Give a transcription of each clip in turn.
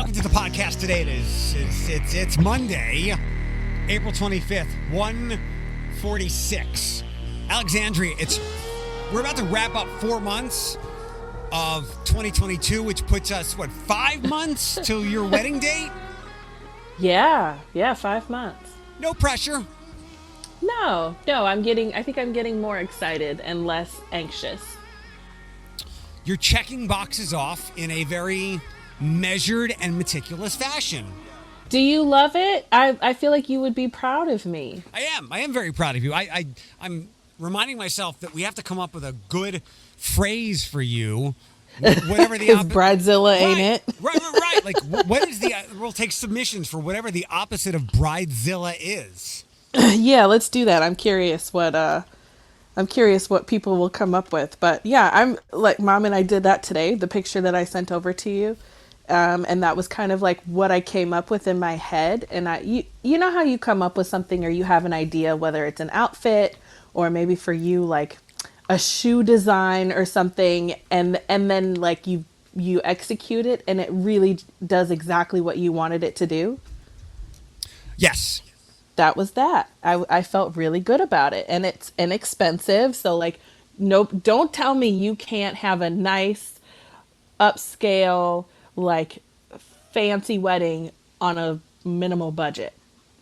Welcome to the podcast today. It's Monday, April 25th, 1:46. Alexandria, we're about to wrap up 4 months of 2022, which puts us, 5 months till your wedding date? Yeah, 5 months. No pressure. No, I think I'm getting more excited and less anxious. You're checking boxes off in a very measured and meticulous fashion. Do you love it? I feel like you would be proud of me. I am very proud of you. I'm reminding myself that we have to come up with a good phrase for you. Whatever the Bridezilla, ain't it? Right. Like, what is we'll take submissions for whatever the opposite of Bridezilla is. Yeah, let's do that. I'm curious what people will come up with. But yeah, I'm like, Mom and I did that today, the picture that I sent over to you. And that was kind of like what I came up with in my head. And you know how you come up with something or you have an idea, whether it's an outfit or maybe for you, like a shoe design or something. And then like you execute it and it really does exactly what you wanted it to do. Yes. That was that. I felt really good about it, and it's inexpensive. So like, nope, don't tell me you can't have a nice upscale, like fancy wedding on a minimal budget.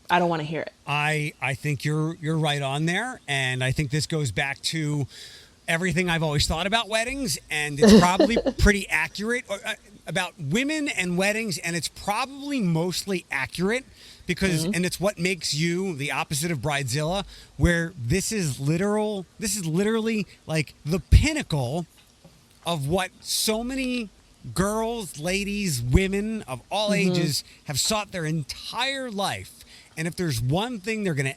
I don't want to hear it. I think you're right on there, and I think this goes back to everything I've always thought about weddings, and it's probably pretty accurate about women and weddings, and it's probably mostly accurate because, and it's what makes you the opposite of Bridezilla, where this is literally like the pinnacle of what so many girls, ladies, women of all ages have sought their entire life. And if there's one thing they're gonna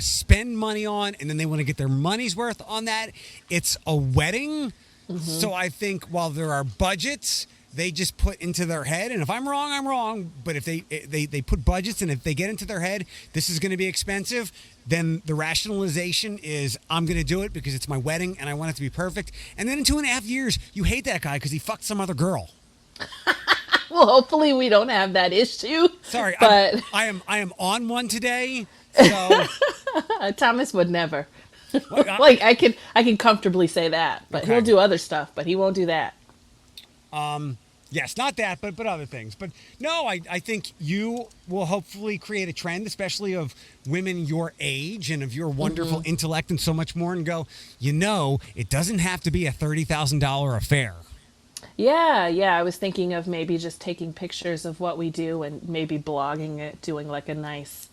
spend money on, and then they want to get their money's worth on that, it's a wedding. So I think while there are budgets, they just put into their head, and if I'm wrong, I'm wrong. But if they put budgets, and if they get into their head, this is going to be expensive, then the rationalization is, I'm going to do it because it's my wedding and I want it to be perfect. And then in 2.5 years, you hate that guy because he fucked some other girl. Well, hopefully we don't have that issue. Sorry, but I am on one today. So Thomas would never. Like I can comfortably say that, but Okay. he'll do other stuff, but he won't do that. Yes, not that, but other things. But no, I think you will hopefully create a trend, especially of women your age and of your wonderful intellect and so much more, and go, it doesn't have to be a $30,000 affair. Yeah. I was thinking of maybe just taking pictures of what we do and maybe blogging it, doing like a nice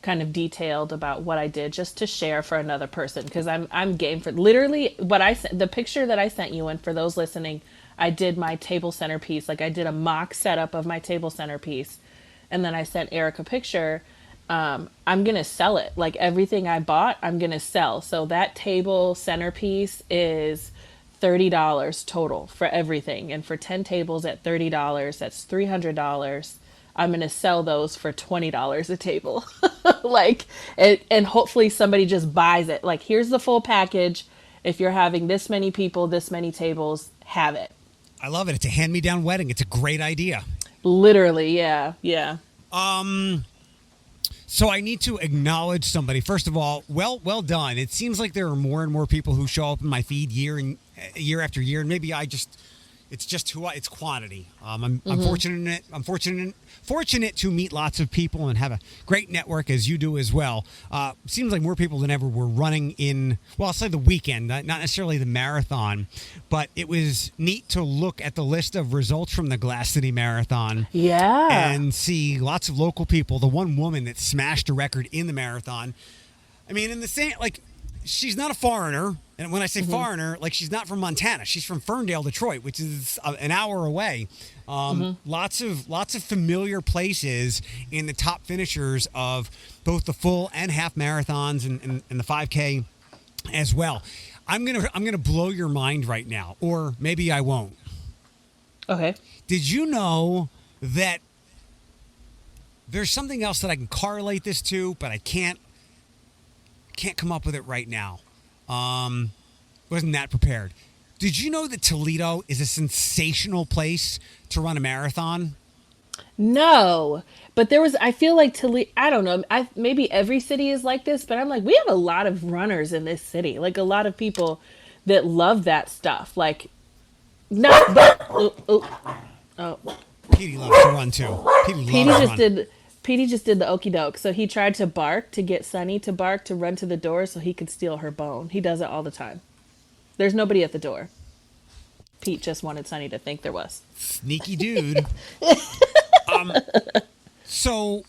kind of detailed about what I did just to share for another person. Cause I'm game for literally the picture that I sent you. And for those listening, I did my table centerpiece. Like I did a mock setup of my table centerpiece. And then I sent Eric a picture. I'm going to sell it. Like everything I bought, I'm going to sell. So that table centerpiece is $30 total for everything. And for 10 tables at $30, that's $300. I'm going to sell those for $20 a table. Like, and hopefully somebody just buys it. Like, here's the full package. If you're having this many people, this many tables, have it. I love it. It's a hand-me-down wedding. It's a great idea. Literally, yeah. So I need to acknowledge somebody. First of all, well done. It seems like there are more and more people who show up in my feed year after year, and maybe it's just it's quantity. I'm fortunate to meet lots of people and have a great network as you do as well. Seems like more people than ever were running in, I'll say the weekend, not necessarily the marathon, but it was neat to look at the list of results from the Glass City Marathon. Yeah. And see lots of local people. The one woman that smashed a record in the marathon. I mean, in the same, like, she's not a foreigner. And when I say foreigner, like, she's not from Montana. She's from Ferndale, Detroit, which is an hour away. Lots of familiar places in the top finishers of both the full and half marathons and the 5K as well. I'm gonna blow your mind right now, or maybe I won't. Okay. Did you know that there's something else that I can correlate this to, but I can't come up with it right now. Wasn't that prepared. Did you know that Toledo is a sensational place to run a marathon? No, but there was. I feel like Toledo. I don't know. Maybe every city is like this, but I'm like, we have a lot of runners in this city. Like a lot of people that love that stuff. Like not, but oh, Petey loves to run too. Petey Petey loves to just run. did. Petey just did the okey doke. So he tried to bark to get Sunny to bark to run to the door so he could steal her bone. He does it all the time. There's nobody at the door. Pete just wanted Sunny to think there was. Sneaky dude. So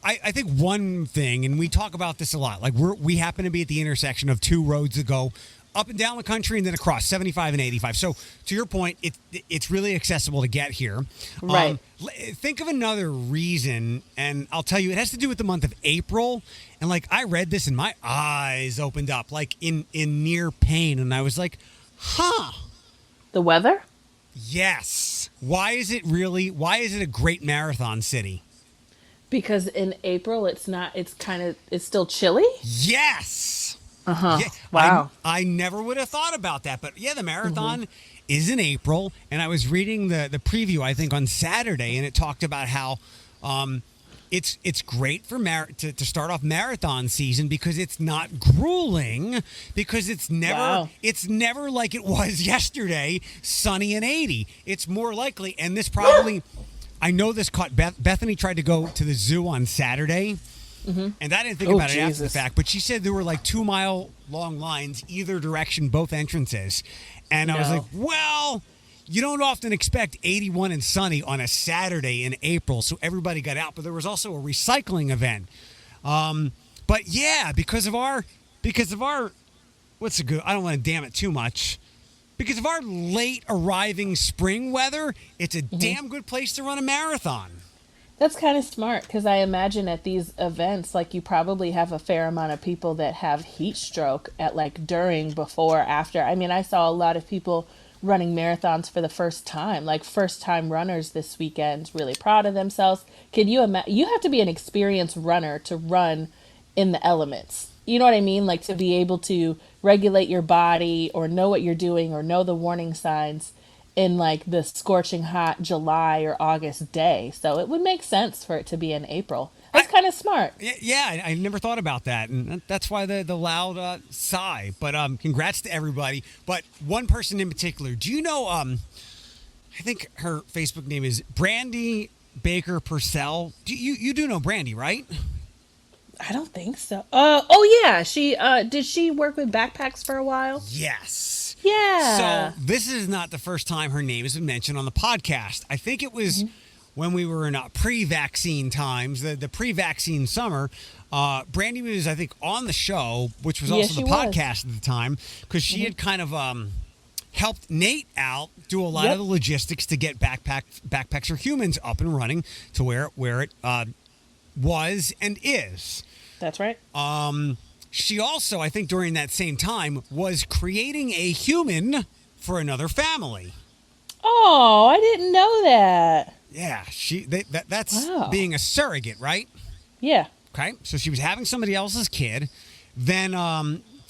I think one thing, and we talk about this a lot, like we happen to be at the intersection of two roads that go up and down the country and then across 75 and 85. So to your point, it's really accessible to get here. Right. Think of another reason, and I'll tell you, it has to do with the month of April. And like I read this and my eyes opened up like in near pain. And I was like, huh. The weather? Yes. Why is it a great marathon city? Because in April it's still chilly. Yes. Uh-huh. Yeah, Wow. I never would have thought about that, but yeah, the marathon is in April, and I was reading the preview I think on Saturday, and it talked about how it's great for to start off marathon season because it's not grueling, because it's never like it was yesterday, sunny and 80. It's more likely, and this probably. I know this caught Bethany tried to go to the zoo on Saturday, and I didn't think about it after the fact, but she said there were like 2 mile long lines either direction, both entrances. And I was like, well, you don't often expect 81 and sunny on a Saturday in April, so everybody got out. But there was also a recycling event. But yeah, because of our what's the good? I don't want to damn it too much. Because of our late arriving spring weather, it's a damn good place to run a marathon. That's kind of smart because I imagine at these events, like you probably have a fair amount of people that have heat stroke at like during, before, after. I mean, I saw a lot of people running marathons for the first time, like first time runners this weekend, really proud of themselves. Can you imagine? You have to be an experienced runner to run in the elements. You know what I mean? Like to be able to regulate your body or know what you're doing or know the warning signs in like the scorching hot July or August day. So it would make sense for it to be in April. That's kind of smart. Yeah, I never thought about that, and that's why the loud sigh. But congrats to everybody. But one person in particular, do you know? I think her Facebook name is Brandy Baker Purcell. You do know Brandy, right? I don't think so. Oh yeah, she did she work with backpacks for a while? Yes. Yeah. So this is not the first time her name has been mentioned on the podcast. I think it was when we were in pre-vaccine times, the pre-vaccine summer. Brandy was, I think, on the show, which was also the podcast at the time, because she had kind of helped Nate out do a lot of the logistics to get backpacks for humans up and running to where it was and is. That's right. She also, I think during that same time, was creating a human for another family. Oh, I didn't know that. Yeah, that's being a surrogate, right? Yeah. Okay, so she was having somebody else's kid. Then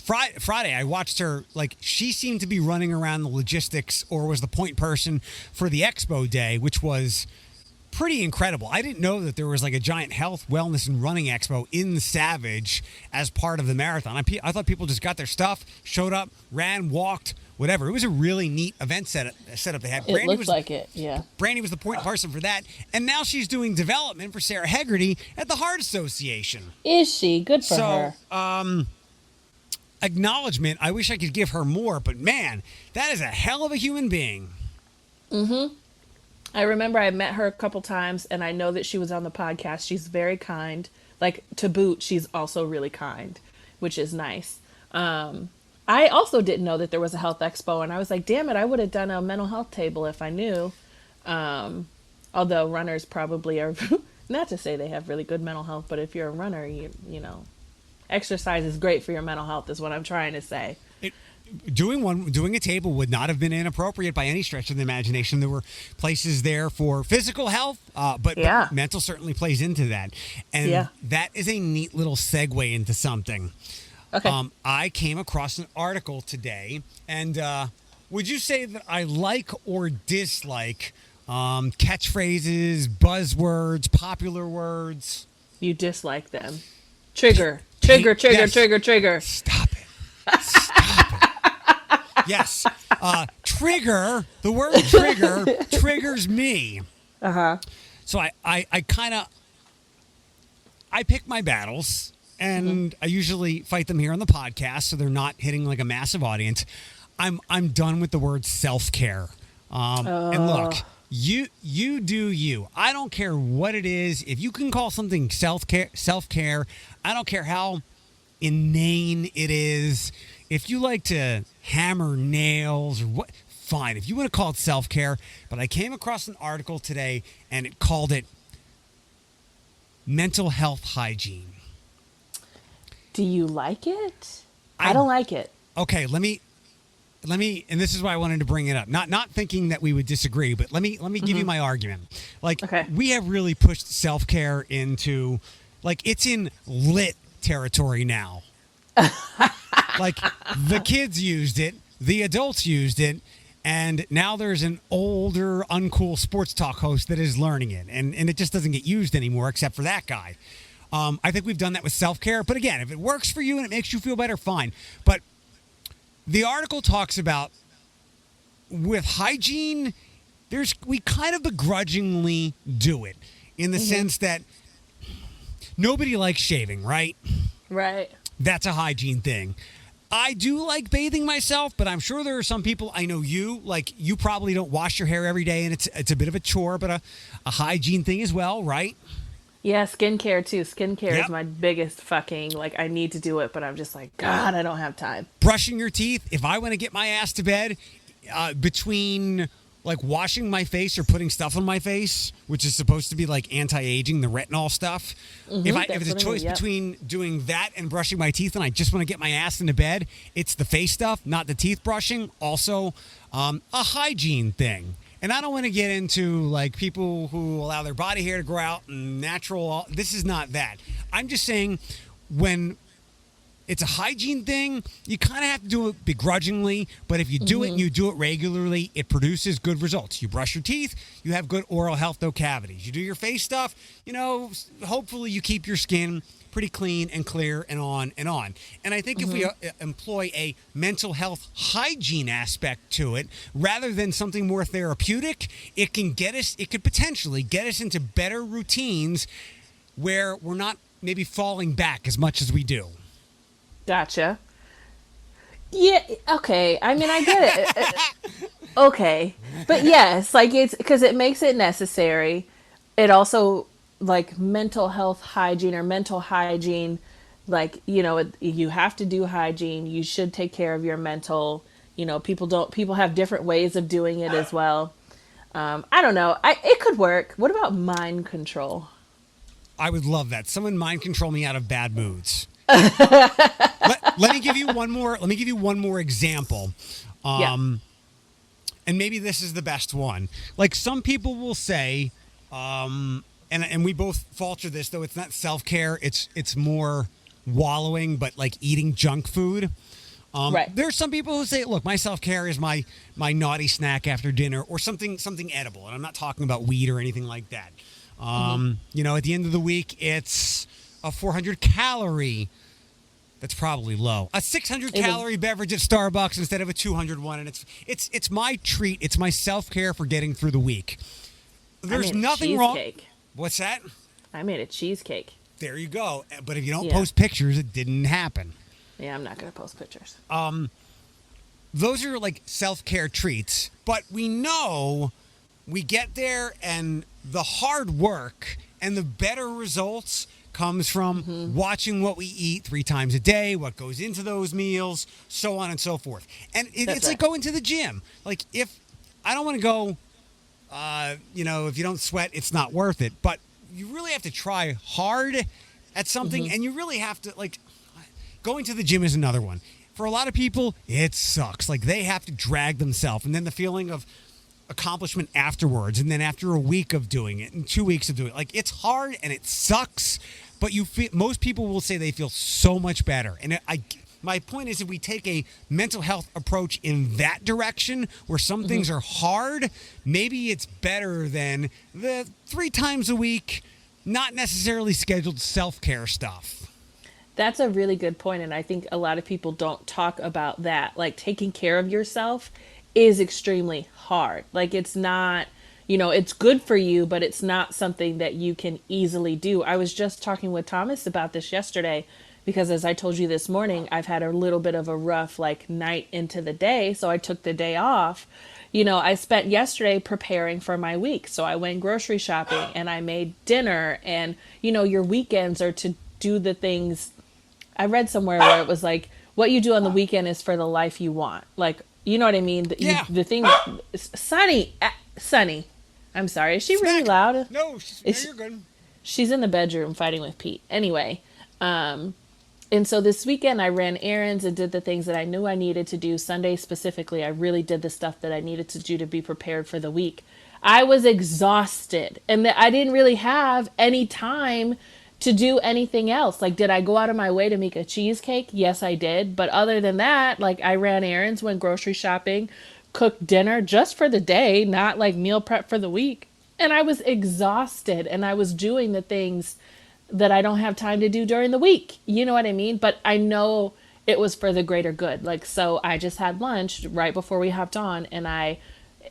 Friday, I watched her, like, she seemed to be running around the logistics or was the point person for the expo day, which was pretty incredible. I didn't know that there was like a giant health, wellness, and running expo in Savage as part of the marathon. I thought people just got their stuff, showed up, ran, walked, whatever. It was a really neat event setup they had. It looked like it, yeah. Brandy was the point person for that, and now she's doing development for Sarah Hegarty at the Heart Association. Is she? Good for her. Acknowledgement. I wish I could give her more, but man, that is a hell of a human being. Mm-hmm. I remember I met her a couple times, and I know that she was on the podcast. She's very kind. Like, to boot, she's also really kind, which is nice. I also didn't know that there was a health expo, and I was like, damn it, I would have done a mental health table if I knew. Although runners probably are, not to say they have really good mental health, but if you're a runner, you know, exercise is great for your mental health is what I'm trying to say. Doing a table would not have been inappropriate by any stretch of the imagination. There were places there for physical health, but mental certainly plays into that. And that is a neat little segue into something. Okay. I came across an article today, and would you say that I like or dislike catchphrases, buzzwords, popular words. You dislike them. Trigger, trigger, trigger, Yes. trigger, trigger. Stop it. Stop it. Yes. Trigger, the word trigger triggers me. Uh-huh. So I kind of, I pick my battles, and I usually fight them here on the podcast, so they're not hitting like a massive audience. I'm done with the word self-care. And look, you do you. I don't care what it is. If you can call something self-care, I don't care how inane it is. If you like to hammer nails or what, fine. If you want to call it self-care, but I came across an article today and it called it mental health hygiene. Do you like it? I don't like it. Okay, let me, and this is why I wanted to bring it up. Not thinking that we would disagree, but let me give you my argument. Like, Okay. we have really pushed self-care into, like, it's in lit territory now. Like, the kids used it, the adults used it, and now there's an older, uncool sports talk host that is learning it, and it just doesn't get used anymore except for that guy. I think we've done that with self-care, but again, if it works for you and it makes you feel better, fine. But the article talks about with hygiene, we kind of begrudgingly do it in the sense that nobody likes shaving, right? Right. That's a hygiene thing. I do like bathing myself, but I'm sure there are some people, I know you probably don't wash your hair every day, and it's a bit of a chore, but a hygiene thing as well, right? Yeah, skincare too. Skincare Yep. is my biggest fucking, like, I need to do it, but I'm just like, God, I don't have time. Brushing your teeth. If I want to get my ass to bed, between like washing my face or putting stuff on my face, which is supposed to be like anti-aging, the retinol stuff. If it's a choice between doing that and brushing my teeth, and I just want to get my ass into bed, it's the face stuff, not the teeth brushing. Also, a hygiene thing. And I don't want to get into like people who allow their body hair to grow out and natural. This is not that. I'm just saying when it's a hygiene thing, you kind of have to do it begrudgingly, but if you do it and you do it regularly, it produces good results. You brush your teeth, you have good oral health, no cavities. You do your face stuff, hopefully you keep your skin pretty clean and clear and on and on. And I think if we employ a mental health hygiene aspect to it, rather than something more therapeutic, it could potentially get us into better routines where we're not maybe falling back as much as we do. Gotcha. Yeah, okay. I mean, I get it. Okay. But yes, like it's because it makes it necessary. It also, like, mental health hygiene or mental hygiene, like, you have to do hygiene. You should take care of your mental, people have different ways of doing it as well. I don't know. It could work. What about mind control? I would love that. Someone mind control me out of bad moods. let me give you one more. Let me give you one more example. And maybe this is the best one. Like, some people will say, and we both falter this, though it's not self-care. It's more wallowing, but like eating junk food. Right. There's some people who say, look, my self-care is my naughty snack after dinner or something edible. And I'm not talking about weed or anything like that. At the end of the week, it's a 400-calorie. That's probably low. A 600-calorie beverage at Starbucks instead of a 200 one, and it's my treat. It's my self-care for getting through the week. There's nothing wrong. What's that? I made a cheesecake. There you go. But if you don't post pictures, it didn't happen. Yeah, I'm not going to post pictures. Those are like self-care treats, but we know we get there and the hard work and the better results comes from watching what we eat 3 times a day, what goes into those meals, so on and so forth. And it's like going to the gym. Like, if I don't want to go, if you don't sweat, it's not worth it. But you really have to try hard at something, and you really have to, like, going to the gym is another one. For a lot of people, it sucks. Like, they have to drag themselves, and then the feeling of accomplishment afterwards, and then after a week of doing it and 2 weeks of doing it, like, it's hard and it sucks, but most people will say they feel so much better. And My point is, if we take a mental health approach in that direction, where some things are hard, maybe it's better than the 3 times a week, not necessarily scheduled self-care stuff. That's a really good point, and I think a lot of people don't talk about that. Like, taking care of yourself is extremely hard. Like, it's not, it's good for you, but it's not something that you can easily do. I was just talking with Thomas about this yesterday because, as I told you this morning, I've had a little bit of a rough night into the day, so I took the day off. I spent yesterday preparing for my week. So I went grocery shopping and I made dinner, and your weekends are to do the things. I read somewhere where it was like, what you do on the weekend is for the life you want. Like, you know what I mean? The thing, Sunny, I'm sorry. Is she really loud? No, you're good. She's in the bedroom fighting with Pete. Anyway, and so this weekend I ran errands and did the things that I knew I needed to do. Sunday specifically, I really did the stuff that I needed to do to be prepared for the week. I was exhausted, and I didn't really have any time to do anything else. Like, did I go out of my way to make a cheesecake? Yes, I did. But other than that, I ran errands, went grocery shopping, cooked dinner just for the day, not meal prep for the week. And I was exhausted, and I was doing the things that I don't have time to do during the week. You know what I mean? But I know it was for the greater good. So I just had lunch right before we hopped on, and I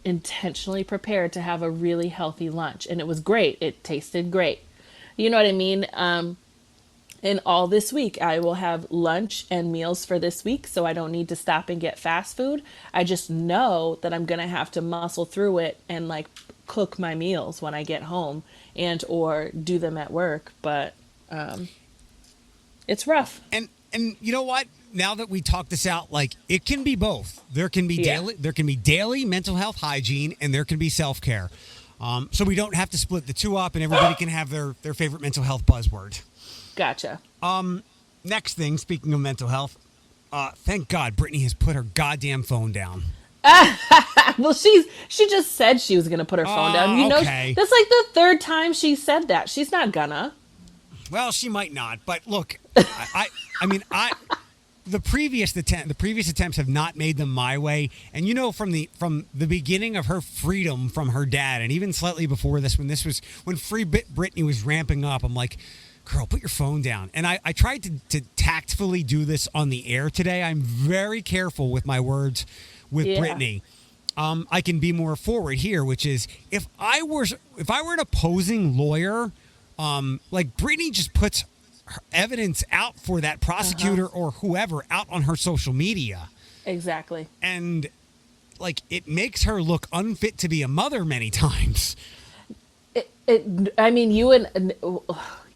intentionally prepared to have a really healthy lunch. And it was great. It tasted great. You know what I mean? And all this week, I will have lunch and meals for this week, so I don't need to stop and get fast food. I just know that I'm going to have to muscle through it and cook my meals when I get home and or do them at work. But it's rough. And you know what? Now that we talk this out, it can be both. There can be daily mental health hygiene, and there can be self-care. So we don't have to split the two up, and everybody can have their favorite mental health buzzword. Gotcha. Next thing, speaking of mental health, thank God Britney has put her goddamn phone down. Well, she just said she was going to put her phone down. Okay. That's the 3rd time she said that. She's not gonna. Well, she might not, but look, the previous attempts have not made them my way. And from the beginning of her freedom from her dad, and even slightly before this, when Free Britney was ramping up, I'm like, girl, put your phone down. And I tried to tactfully do this on the air today. I'm very careful with my words with Britney. I can be more forward here, which is if I were an opposing lawyer, Britney just puts her evidence out for that prosecutor or whoever out on her social media. Exactly. And it makes her look unfit to be a mother many times.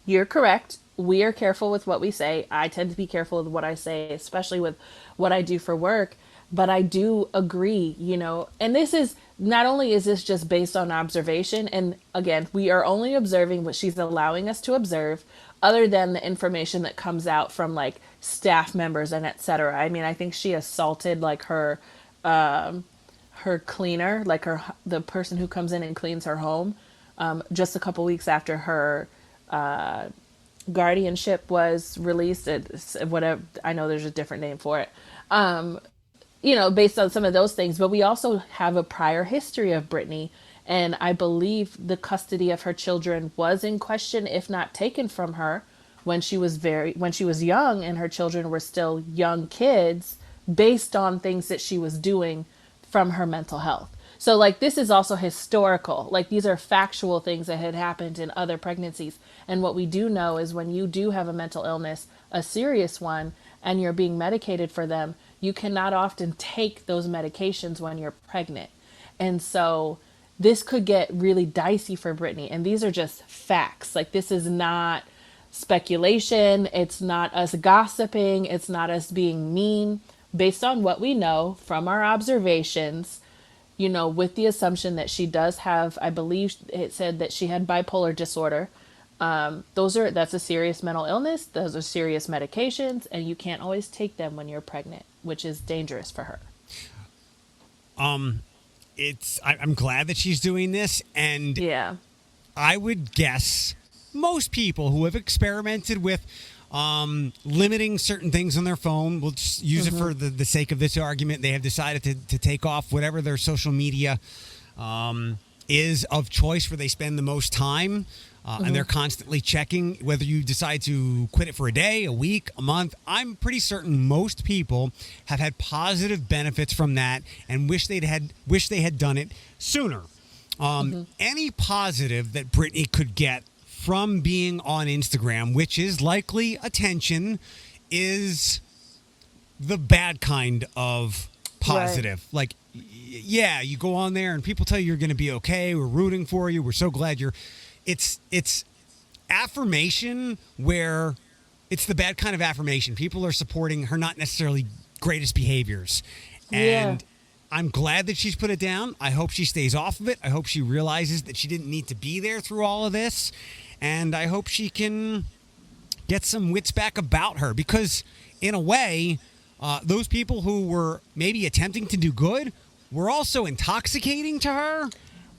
You're correct. We are careful with what we say. I tend to be careful with what I say, especially with what I do for work. But I do agree, and this is not only is this just based on observation. And again, we are only observing what she's allowing us to observe, other than the information that comes out from staff members and etc. I think she assaulted her cleaner, the person who comes in and cleans her home, just a couple weeks after her guardianship was released. Whatever, I know there's a different name for it. Based on some of those things, but we also have a prior history of Britney, and I believe the custody of her children was in question, if not taken from her, when she was young, and her children were still young kids, based on things that she was doing from her mental health. So this is also historical. These are factual things that had happened in other pregnancies. And what we do know is when you do have a mental illness, a serious one, and you're being medicated for them, you cannot often take those medications when you're pregnant. And so this could get really dicey for Britney. And these are just facts. This is not speculation. It's not us gossiping. It's not us being mean. Based on what we know from our observations, with the assumption that she does have, I believe it said that she had bipolar disorder. That's a serious mental illness. Those are serious medications, and you can't always take them when you're pregnant, which is dangerous for her. I'm glad that she's doing this, and I would guess most people who have experimented with limiting certain things on their phone. We'll just use it for the sake of this argument. They have decided to take off whatever their social media is of choice where they spend the most time. And they're constantly checking whether you decide to quit it for a day, a week, a month. I'm pretty certain most people have had positive benefits from that and wish they had done it sooner. Any positive that Britney could get from being on Instagram, which is likely attention, is the bad kind of positive. Right. Like, yeah, you go on there and people tell you you're going to be okay. We're rooting for you. We're so glad you're... It's affirmation where it's the bad kind of affirmation. People are supporting her not necessarily greatest behaviors. And I'm glad that she's put it down. I hope she stays off of it. I hope she realizes that she didn't need to be there through all of this. And I hope she can get some wits back about her because, in a way, those people who were maybe attempting to do good were also intoxicating to her.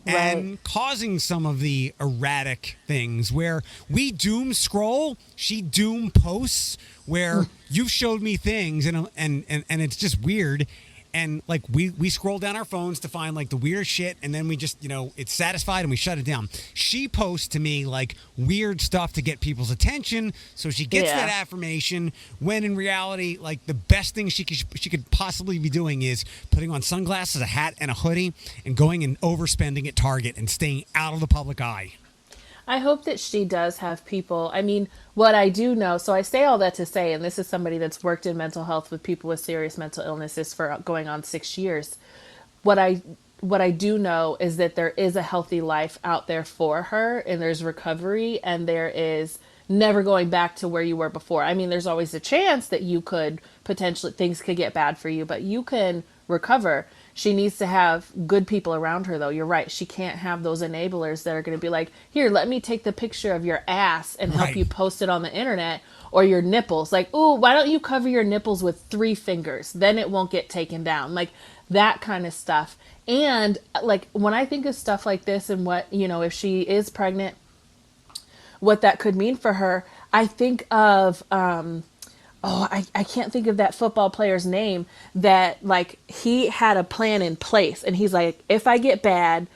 And causing some of the erratic things where we doom scroll, she doom posts, where you've showed me things and it's just weird. And like we scroll down our phones to find like the weird shit, and then we just, it's satisfied and we shut it down. She posts to me like weird stuff to get people's attention, so she gets that affirmation, when in reality, like the best thing she could possibly be doing is putting on sunglasses, a hat, and a hoodie, and going and overspending at Target and staying out of the public eye. I hope that she does have people. I mean, what I do know, so I say all that to say, and this is somebody that's worked in mental health with people with serious mental illnesses for going on 6 years. What I do know is that there is a healthy life out there for her, and there's recovery, and there is never going back to where you were before. I mean, there's always a chance that you could potentially, things could get bad for you, but you can recover. She needs to have good people around her, though. You're right. She can't have those enablers that are going to be like, here, let me take the picture of your ass and help you post it on the internet, or your nipples. Like, ooh, why don't you cover your nipples with 3 fingers? Then it won't get taken down. Like that kind of stuff. And like when I think of stuff like this and what, if she is pregnant, what that could mean for her, I think of, I can't think of that football player's name that like he had a plan in place and he's like, if I get bad,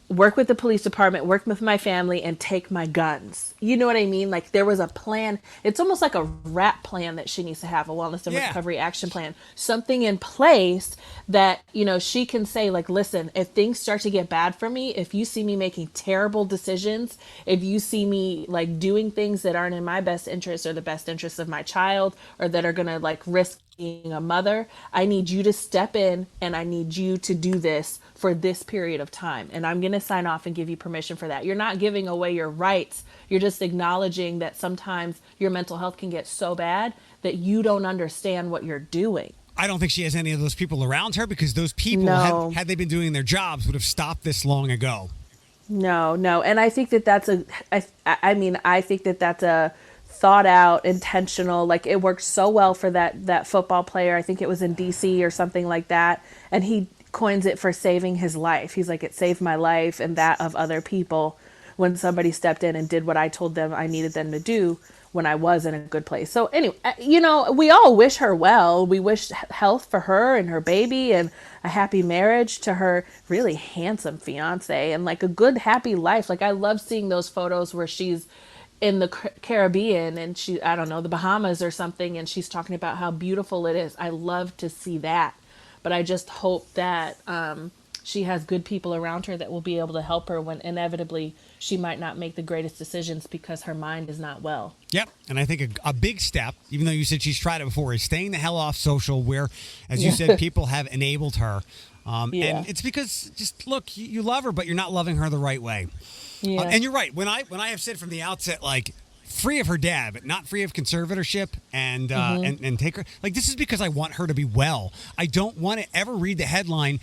work with the police department, work with my family, and take my guns. You know what I mean? Like there was a plan. It's almost like a rap plan that she needs to have, a wellness and recovery action plan, something in place that, she can say like, listen, if things start to get bad for me, if you see me making terrible decisions, if you see me like doing things that aren't in my best interest or the best interest of my child, or that are going to like risk being a mother, I need you to step in and I need you to do this for this period of time. And I'm going to sign off and give you permission for that. You're not giving away your rights. You're just acknowledging that sometimes your mental health can get so bad that you don't understand what you're doing. I don't think she has any of those people around her because those people, had they been doing their jobs, would have stopped this long ago. No. And I think that that's I think that that's a thought out, intentional, like it worked so well for that football player. I think it was in DC or something like that. And he coins it for saving his life. He's like, it saved my life and that of other people when somebody stepped in and did what I told them I needed them to do when I was in a good place. So anyway, we all wish her well. We wish health for her and her baby and a happy marriage to her really handsome fiance and like a good, happy life. Like I love seeing those photos where she's in the Caribbean and I don't know, the Bahamas or something, and she's talking about how beautiful it is. I love to see that. But I just hope that she has good people around her that will be able to help her when inevitably she might not make the greatest decisions because her mind is not well. Yep. And I think a big step, even though you said she's tried it before, is staying the hell off social where, as you said, people have enabled her. And it's because, just look, you love her, but you're not loving her the right way. Yeah. And you're right. When I have said from the outset, like, free of her dad, but not free of conservatorship and take her. Like, this is because I want her to be well. I don't want to ever read the headline,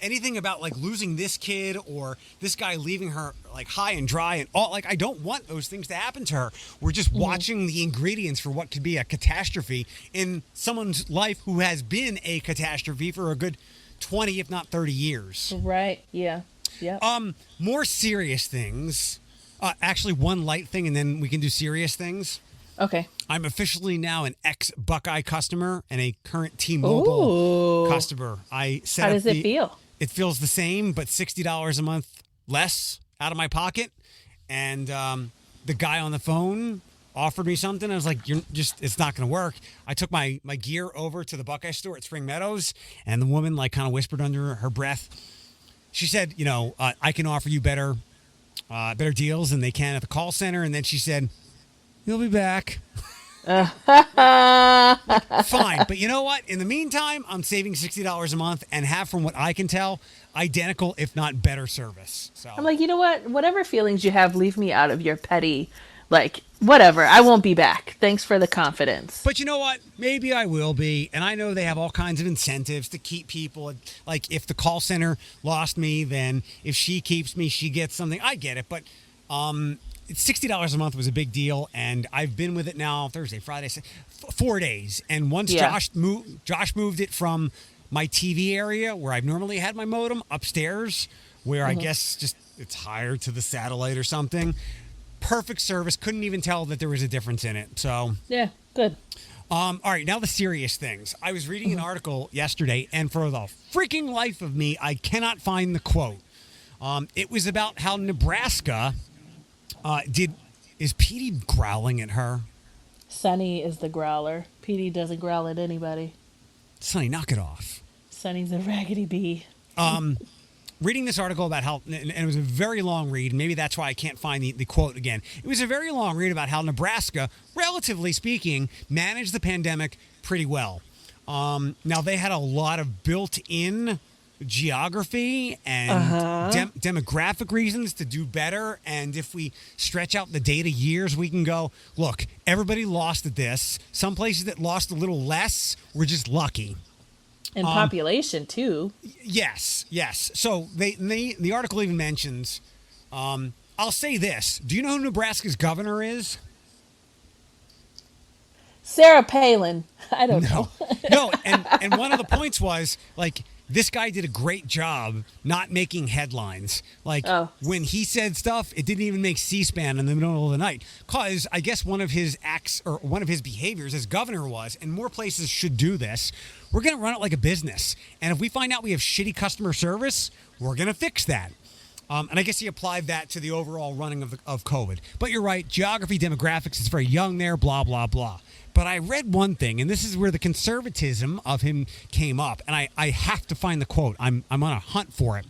anything about like losing this kid or this guy leaving her like high and dry and all. Like, I don't want those things to happen to her. We're just watching the ingredients for what could be a catastrophe in someone's life who has been a catastrophe for a good 20, if not 30 years. Right. Yeah. Yeah. More serious things. Actually, one light thing, and then we can do serious things. Okay. I'm officially now an ex-Buckeye customer and a current T-Mobile customer. How does it feel? It feels the same, but $60 a month less out of my pocket. And the guy on the phone offered me something. I was like, it's not going to work. I took my gear over to the Buckeye store at Spring Meadows, and the woman kind of whispered under her breath. She said, I can offer you better deals than they can at the call center. And then she said, you'll be back. Fine. But you know what? In the meantime, I'm saving $60 a month and have, from what I can tell, identical, if not better service. So I'm like, you know what? Whatever feelings you have, leave me out of your petty, whatever. I won't be back. Thanks for the confidence. But you know what? Maybe I will be. And I know they have all kinds of incentives to keep people. Like if the call center lost me, then if she keeps me, she gets something. I get it. But $60 a month was a big deal. And I've been with it now Thursday, Friday, 4 days. And once Josh moved it from my TV area where I've normally had my modem upstairs, where I guess just it's higher to the satellite or something. Perfect service. Couldn't even tell that there was a difference in it. So yeah, good. All right, now the serious things. I was reading an article yesterday, and for the freaking life of me, I cannot find the quote. It was about how Nebraska is Petey growling at her? Sonny is the growler. Petey doesn't growl at anybody. Sonny, knock it off. Sonny's a raggedy bee. Reading this article about how, and it was a very long read, and maybe that's why I can't find the quote again. It was a very long read about how Nebraska, relatively speaking, managed the pandemic pretty well. Now, they had a lot of built-in geography and demographic reasons to do better. And if we stretch out the data years, we can go, look, everybody lost at this. Some places that lost a little less were just lucky. And population, too. Yes. So the article even mentions, I'll say this. Do you know who Nebraska's governor is? Sarah Palin. I don't know. No, and one of the points was, this guy did a great job not making headlines. When he said stuff, it didn't even make C-SPAN in the middle of the night. Because I guess one of his acts or one of his behaviors as governor was, and more places should do this, we're going to run it like a business. And if we find out we have shitty customer service, we're going to fix that. And I guess he applied that to the overall running of COVID. But you're right, geography, demographics, it's very young there, blah, blah, blah. But I read one thing, and this is where the conservatism of him came up, and I have to find the quote. I'm on a hunt for it.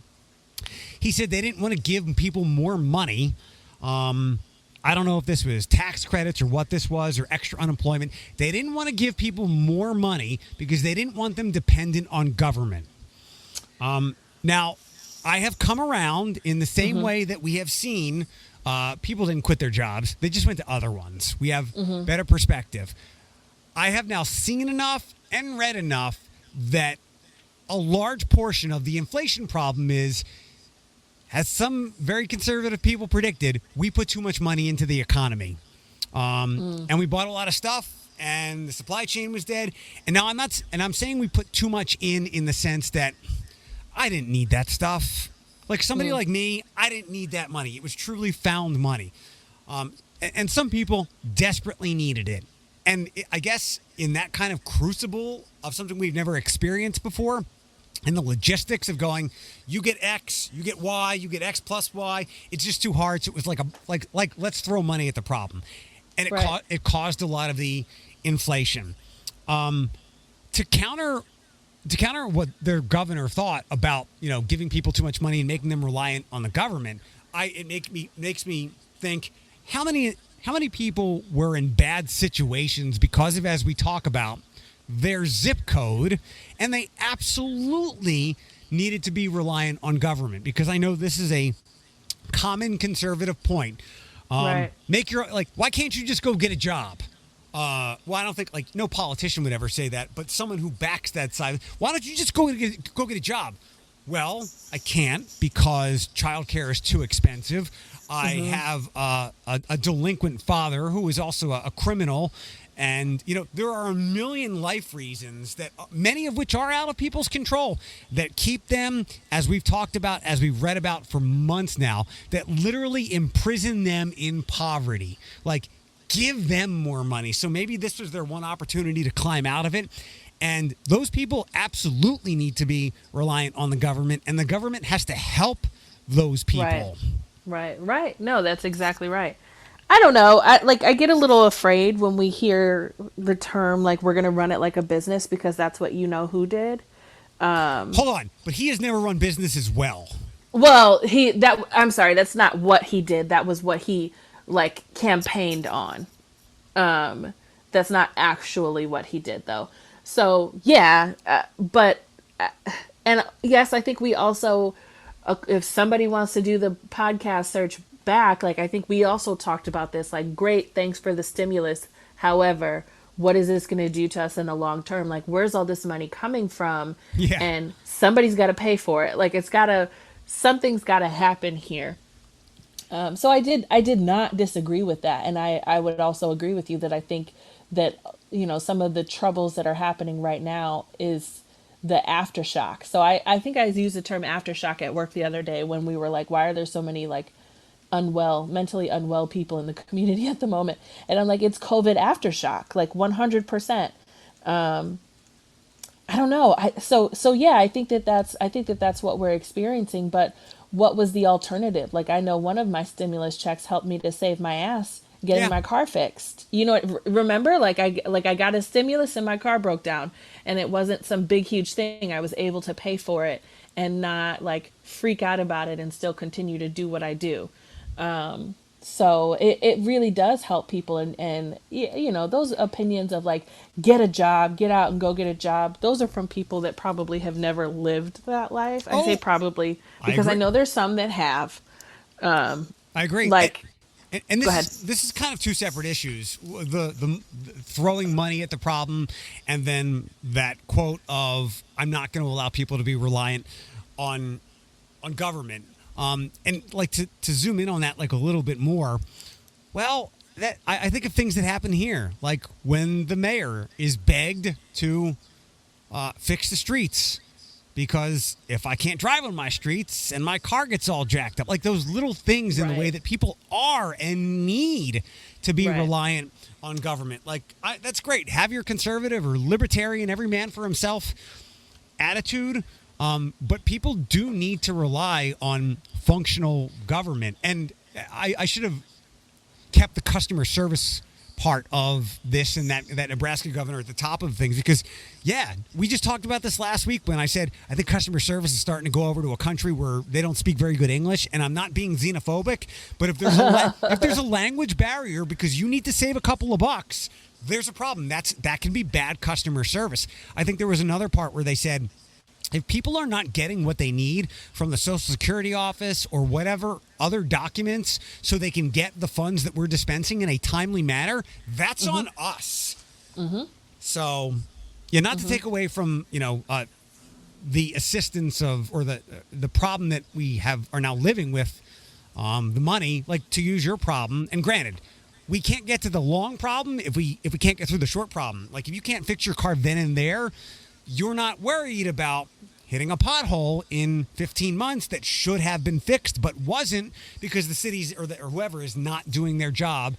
He said they didn't want to give people more money. I don't know if this was tax credits or what this was, or extra unemployment. They didn't want to give people more money because they didn't want them dependent on government. Now, I have come around in the same way that we have seen people didn't quit their jobs. They just went to other ones. We have better perspective. I have now seen enough and read enough that a large portion of the inflation problem is, as some very conservative people predicted, we put too much money into the economy. And we bought a lot of stuff, and the supply chain was dead. And now I'm saying we put too much in the sense that I didn't need that stuff. Like somebody like me, I didn't need that money. It was truly found money. And some people desperately needed it. And I guess in that kind of crucible of something we've never experienced before, and the logistics of going, you get X, you get Y, you get X plus Y, it's just too hard. So it was like let's throw money at the problem. And it caused a lot of the inflation. To counter what their governor thought about, giving people too much money and making them reliant on the government, it makes me think, how many people were in bad situations because of, as we talk about, their zip code, and they absolutely needed to be reliant on government? Because I know this is a common conservative point. Why can't you just go get a job? I don't think no politician would ever say that, but someone who backs that side, why don't you just go get a job? Well, I can't because childcare is too expensive. I have a delinquent father who is also a criminal. And, there are a million life reasons that many of which are out of people's control that keep them, as we've talked about, as we've read about for months now, that literally imprison them in poverty. Like, give them more money. So maybe this was their one opportunity to climb out of it. And those people absolutely need to be reliant on the government, and the government has to help those people. Right. No, that's exactly right. I don't know. I get a little afraid when we hear the term like we're going to run it like a business because that's what you know who did. Hold on, but he has never run business as well. Well, I'm sorry, that's not what he did. That was what he like campaigned on. That's not actually what he did though. So, yeah, but and yes, I think we also if somebody wants to do the podcast search back, like I think we also talked about this, like, great, thanks for the stimulus. However, what is this going to do to us in the long term? Like, where's all this money coming from? Yeah. And somebody's got to pay for it. Like, something's got to happen here. So I did not disagree with that. And I would also agree with you that I think that, some of the troubles that are happening right now is the aftershock. So I think I used the term aftershock at work the other day when we were like, why are there so many like mentally unwell people in the community at the moment? And I'm like, it's COVID aftershock, like 100%. I don't know. So yeah, I think that's what we're experiencing. But what was the alternative? Like, I know one of my stimulus checks helped me to save my ass getting my car fixed. Remember, like I got a stimulus and my car broke down, and it wasn't some big huge thing. I was able to pay for it and not like freak out about it and still continue to do what I do. So it really does help people. And those opinions of like, get a job, get out and go get a job. Those are from people that probably have never lived that life. I say probably because I know there's some that have. I agree. Like, and go ahead. This is kind of two separate issues. The throwing money at the problem, and then that quote of, I'm not going to allow people to be reliant on government. And like to zoom in on that like a little bit more. Well, that I think of things that happen here, like when the mayor is begged to fix the streets. Because if I can't drive on my streets and my car gets all jacked up, like those little things in the way that people are and need to be reliant on government. Like, that's great. Have your conservative or libertarian, every man for himself attitude. But people do need to rely on functional government. And I should have kept the customer service part of this and that Nebraska governor at the top of things, because we just talked about this last week when I said I think customer service is starting to go over to a country where they don't speak very good English. And I'm not being xenophobic, but if there's a language barrier because you need to save a couple of bucks, there's a problem. That can be bad customer service. I think there was another part where they said, if people are not getting what they need from the Social Security office or whatever other documents so they can get the funds that we're dispensing in a timely manner, that's on us. So, not to take away from, the assistance of, or the problem that we are now living with, the money, like to use your problem. And granted, we can't get to the long problem if we can't get through the short problem. Like, if you can't fix your car then and there, you're not worried about hitting a pothole in 15 months that should have been fixed but wasn't because the cities or whoever is not doing their job,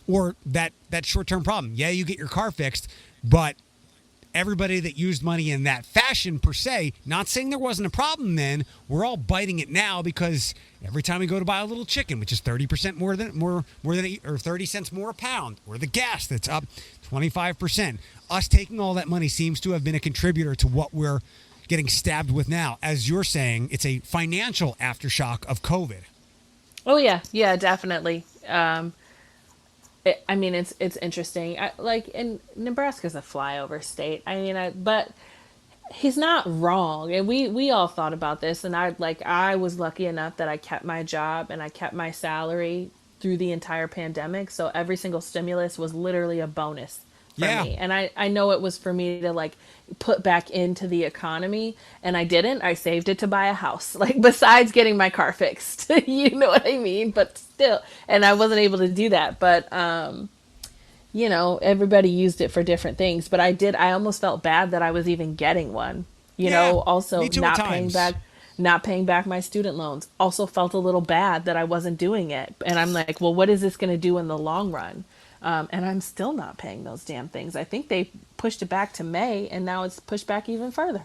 or that short-term problem. Yeah, you get your car fixed, but everybody that used money in that fashion per se, not saying there wasn't a problem then, we're all biting it now because every time we go to buy a little chicken, which is 30% more than or 30 cents more a pound, or the gas that's up 25%, us taking all that money seems to have been a contributor to what we're getting stabbed with now. As you're saying, it's a financial aftershock of COVID. Oh yeah, definitely. It's interesting. And Nebraska's a flyover state. But he's not wrong. And we all thought about this. And I was lucky enough that I kept my job and I kept my salary through the entire pandemic. So every single stimulus was literally a bonus for Yeah. me. And I know it was for me to like put back into the economy, and I didn't. I saved it to buy a house, like besides getting my car fixed. You know what I mean? But still, and I wasn't able to do that. But you know, everybody used it for different things. But I almost felt bad that I was even getting one. You Yeah, know, also me too at times. not paying back my student loans. Also felt a little bad that I wasn't doing it. And I'm like, well, what is this going to do in the long run? And I'm still not paying those damn things. I think they pushed it back to May, and now it's pushed back even further.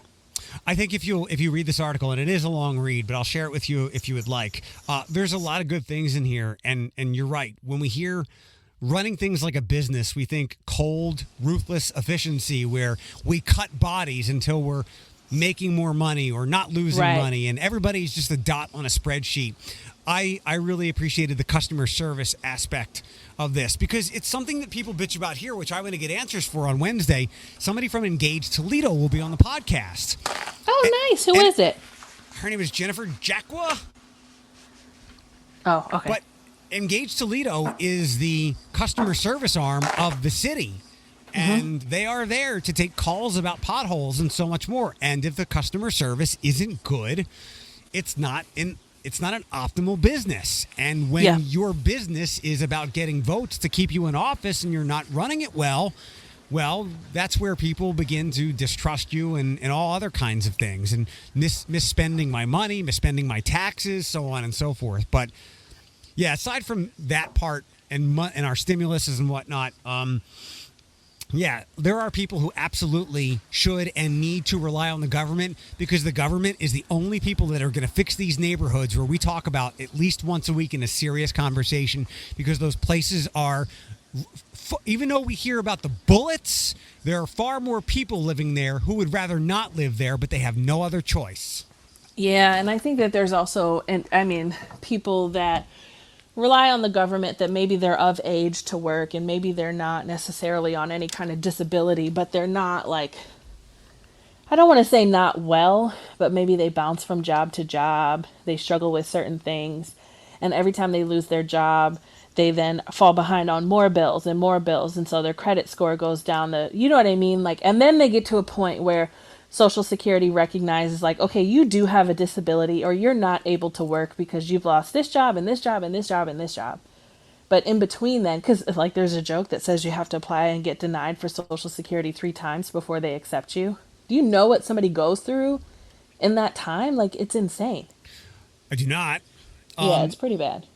I think if you read this article, and it is a long read, but I'll share it with you if you would like. There's a lot of good things in here, and you're right. When we hear running things like a business, we think cold, ruthless efficiency, where we cut bodies until we're making more money or not losing Right. money, and everybody's just a dot on a spreadsheet. I really appreciated the customer service aspect of this because it's something that people bitch about here, which I want to get answers for on Wednesday. Somebody from Engage Toledo will be on the podcast. Oh, nice. Who and- is it? Her name is Jennifer Jacqua. Oh, okay. But Engage Toledo is the customer service arm of the city. And they are there to take calls about potholes and so much more. And if the customer service isn't good, it's not an optimal business. And when Yeah. your business is about getting votes to keep you in office and you're not running it well, that's where people begin to distrust you and all other kinds of things and misspending my money, misspending my taxes, so on and so forth. But yeah, aside from that part and our stimuluses and whatnot, yeah, there are people who absolutely should and need to rely on the government because the government is the only people that are going to fix these neighborhoods where we talk about at least once a week in a serious conversation because those places are, even though we hear about the bullets, there are far more people living there who would rather not live there, but they have no other choice. Yeah, and I think that there's also, and I mean, people that rely on the government that maybe they're of age to work and maybe they're not necessarily on any kind of disability, but they're not like, I don't want to say not well, but maybe they bounce from job to job. They struggle with certain things. And every time they lose their job, they then fall behind on more bills and more bills. And so their credit score goes down you know what I mean? Like, and then they get to a point where Social Security recognizes like, okay, you do have a disability or you're not able to work because you've lost this job and this job and this job and this job. But in between then, because like there's a joke that says you have to apply and get denied for Social Security 3 times before they accept you. Do you know what somebody goes through in that time? Like, it's insane. I do not. Yeah, it's pretty bad.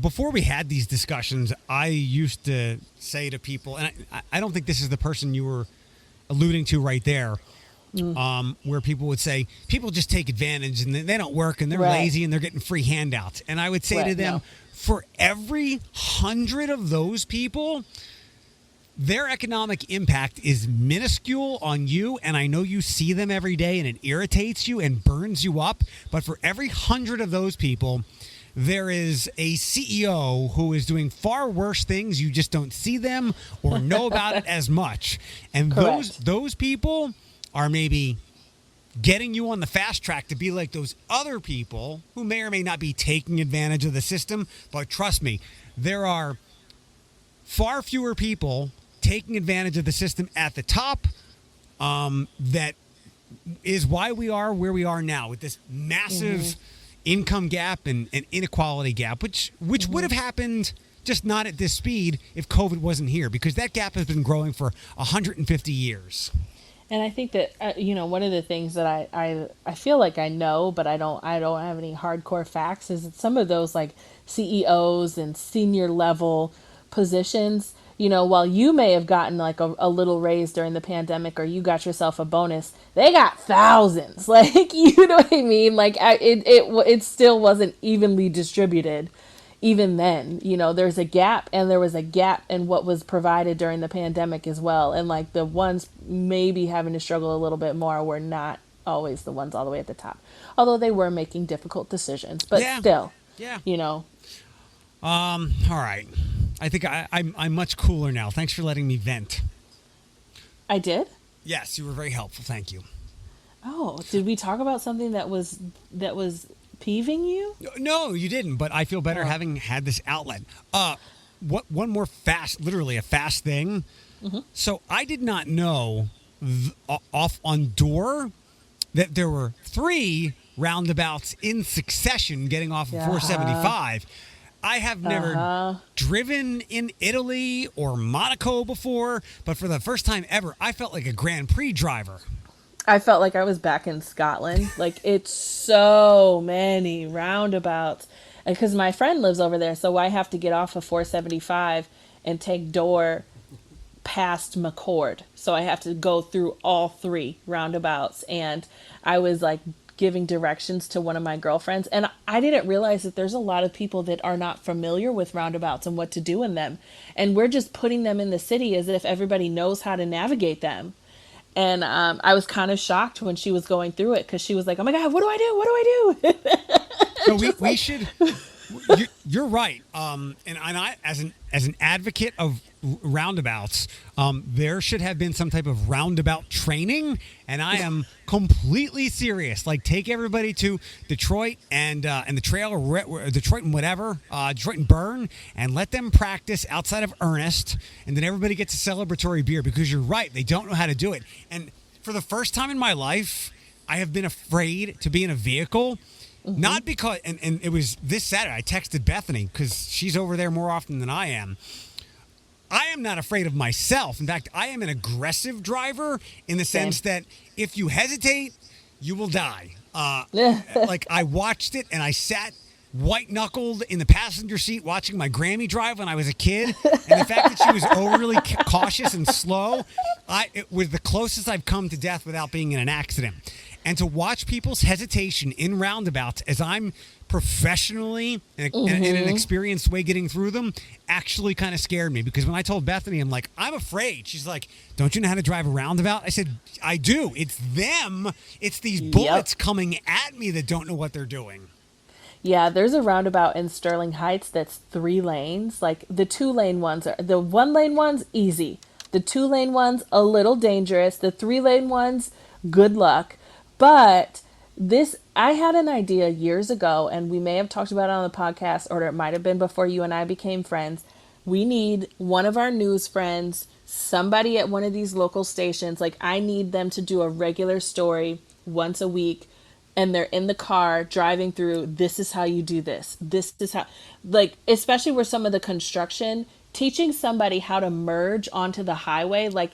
Before we had these discussions, I used to say to people, and I don't think this is the person you were alluding to right there, where people would say, people just take advantage and they don't work and they're Right. lazy and they're getting free handouts. And I would say to Right, them, no. for every 100 of those people, their economic impact is minuscule on you. And I know you see them every day and it irritates you and burns you up. But for every 100 of those people, there is a CEO who is doing far worse things. You just don't see them or know about it as much. And Correct. those people are maybe getting you on the fast track to be like those other people who may or may not be taking advantage of the system. But trust me, there are far fewer people taking advantage of the system at the top. That is why we are where we are now with this massive income gap and inequality gap, which would have happened just not at this speed if COVID wasn't here, because that gap has been growing for 150 years. And I think that you know, one of the things that I feel like I know, but I don't have any hardcore facts, is that some of those like CEOs and senior level positions, you know, while you may have gotten like a little raise during the pandemic or you got yourself a bonus, they got thousands. Like, you know what I mean? Like, it still wasn't evenly distributed. Even then, you know, there's a gap, and there was a gap in what was provided during the pandemic as well. And like the ones maybe having to struggle a little bit more were not always the ones all the way at the top, although they were making difficult decisions. But still, you know. All right. I think I'm much cooler now. Thanks for letting me vent. I did? Yes, you were very helpful. Thank you. Oh, did we talk about something that was peeving you? No, you didn't, but I feel better having had this outlet. one more literally a fast thing. So I did not know off on Door that there were 3 roundabouts in succession getting off of 475. I have never driven in Italy or Monaco before, but for the first time ever, I felt like a Grand Prix driver. I felt like I was back in Scotland. Like, it's so many roundabouts. Because my friend lives over there, so I have to get off of 475 and take Door past McCord. So I have to go through all 3 roundabouts. And I was like giving directions to one of my girlfriends. And I didn't realize that there's a lot of people that are not familiar with roundabouts and what to do in them. And we're just putting them in the city as if everybody knows how to navigate them. And I was kind of shocked when she was going through it because she was like, "Oh my God, what do I do? What do I do?" So we should. You're right. And I, as an advocate of roundabouts, there should have been some type of roundabout training, and I am completely serious. Like, take everybody to Detroit and the trail, or Detroit and whatever, Detroit and Burn, and let them practice outside of Ernest, and then everybody gets a celebratory beer, because you're right, they don't know how to do it. And for the first time in my life, I have been afraid to be in a vehicle. Not because, and it was this Saturday, I texted Bethany because she's over there more often than I am. I am not afraid of myself. In fact, I am an aggressive driver in the sense that if you hesitate, you will die. Like, I watched it and I sat white-knuckled in the passenger seat watching my Grammy drive when I was a kid. And the fact that she was overly cautious and slow, it was the closest I've come to death without being in an accident. And to watch people's hesitation in roundabouts as I'm professionally in an experienced way getting through them actually kind of scared me. Because when I told Bethany, I'm like, I'm afraid. She's like, don't you know how to drive a roundabout? I said, I do. It's them. It's these bullets coming at me that don't know what they're doing. Yeah, there's a roundabout in Sterling Heights that's 3 lanes. Like, the 2-lane ones the 1-lane ones, easy. The 2-lane ones, a little dangerous. The 3-lane ones, good luck. But I had an idea years ago, and we may have talked about it on the podcast, or it might have been before you and I became friends. We need one of our news friends, somebody at one of these local stations. Like, I need them to do a regular story once a week, and they're in the car driving through, this is how you do this. This is how, like, especially where some of the construction, teaching somebody how to merge onto the highway, like,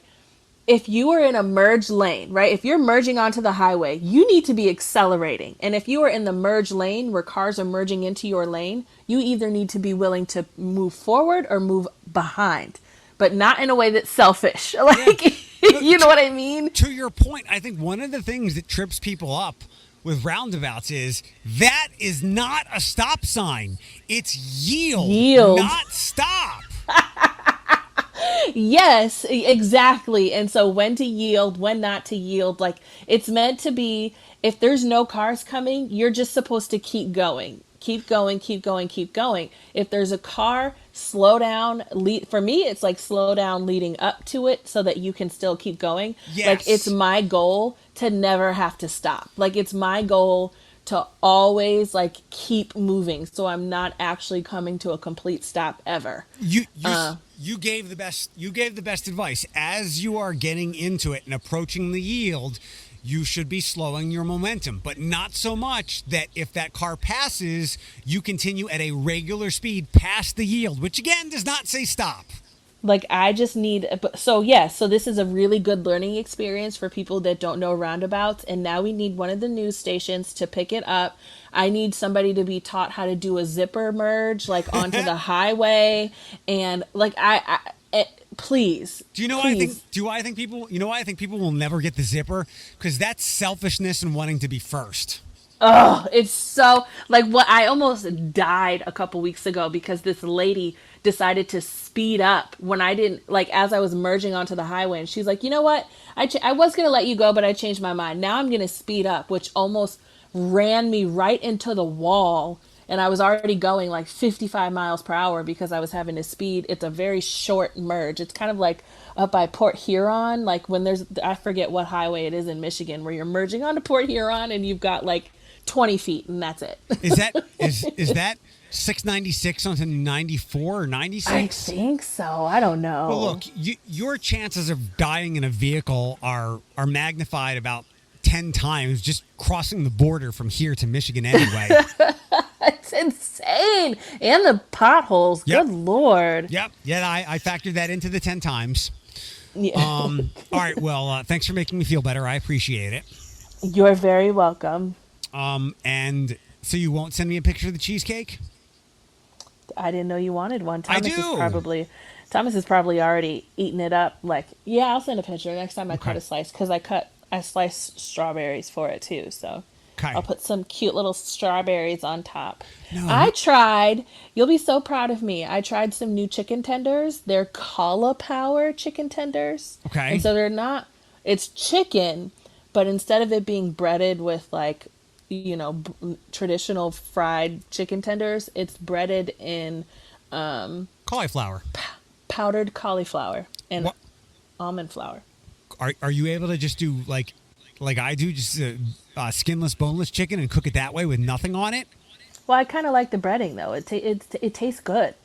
if you are in a merge lane, right? If you're merging onto the highway, you need to be accelerating. And if you are in the merge lane where cars are merging into your lane, you either need to be willing to move forward or move behind, but not in a way that's selfish. Like, you know what I mean? To your point, I think one of the things that trips people up with roundabouts is that is not a stop sign. It's yield. Not stop. Yes, exactly. And so when to yield, when not to yield, like, it's meant to be, if there's no cars coming, you're just supposed to keep going. Keep going, keep going, keep going. If there's a car, slow down. For me, it's like slow down leading up to it so that you can still keep going. Yes. Like, it's my goal to never have to stop. Like, it's my goal to always, like, keep moving, so I'm not actually coming to a complete stop ever. You gave the best advice. As you are getting into it and approaching the yield, you should be slowing your momentum, but not so much that if that car passes, you continue at a regular speed past the yield, which again does not say stop. Like, I just need, so this is a really good learning experience for people that don't know roundabouts. And now we need one of the news stations to pick it up. I need somebody to be taught how to do a zipper merge, like, onto the highway. And like, please. Do you know why I think people will never get the zipper? Because that's selfishness and wanting to be first. Oh, it's so, like, what, I almost died a couple weeks ago because this lady decided to speed up when I didn't, like, as I was merging onto the highway, and she's like, you know what, I was going to let you go, but I changed my mind. Now I'm going to speed up, which almost ran me right into the wall. And I was already going like 55 miles per hour because I was having to speed. It's a very short merge. It's kind of like up by Port Huron, like when I forget what highway it is in Michigan, where you're merging onto Port Huron and you've got like 20 feet, and that's it. Is that 696 onto 94 or 96? I think so. I don't know. Well, look, your chances of dying in a vehicle are magnified about 10 times just crossing the border from here to Michigan anyway. It's insane. And the potholes. Yep. Good Lord. Yep. Yeah, I factored that into the 10 times. Yeah. All right. Well, thanks for making me feel better. I appreciate it. You're very welcome. And so you won't send me a picture of the cheesecake? I didn't know you wanted one. I do. Thomas has probably already eaten it up. Like, yeah, I'll send a picture next time I Okay. cut a slice, because I sliced strawberries for it too. So Okay. I'll put some cute little strawberries on top. No. I tried. You'll be so proud of me. I tried some new chicken tenders. They're cauliflower chicken tenders. Okay. And so they're not. It's chicken, but instead of it being breaded with like, traditional fried chicken tenders, it's breaded in Cauliflower. powdered cauliflower and What? almond flour. Are you able to just do like I do, just skinless, boneless chicken and cook it that way with nothing on it? Well, I kind of like the breading though. It tastes good,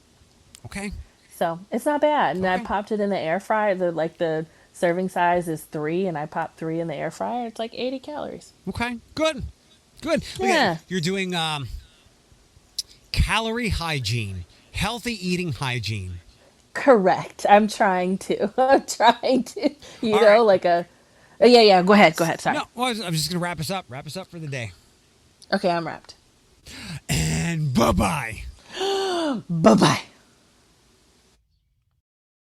Okay. so it's not bad. And I Okay. popped it in the air fryer. The serving size is 3, and I popped 3 in the air fryer. It's like 80 calories. Okay. Good. Look Yeah. you're doing calorie hygiene, healthy eating hygiene. Correct. I'm trying to. All right. like a. Yeah. Go ahead. Sorry. No, well, I'm just gonna wrap us up. Wrap us up for the day. Okay, I'm wrapped. And bye-bye. Bye bye.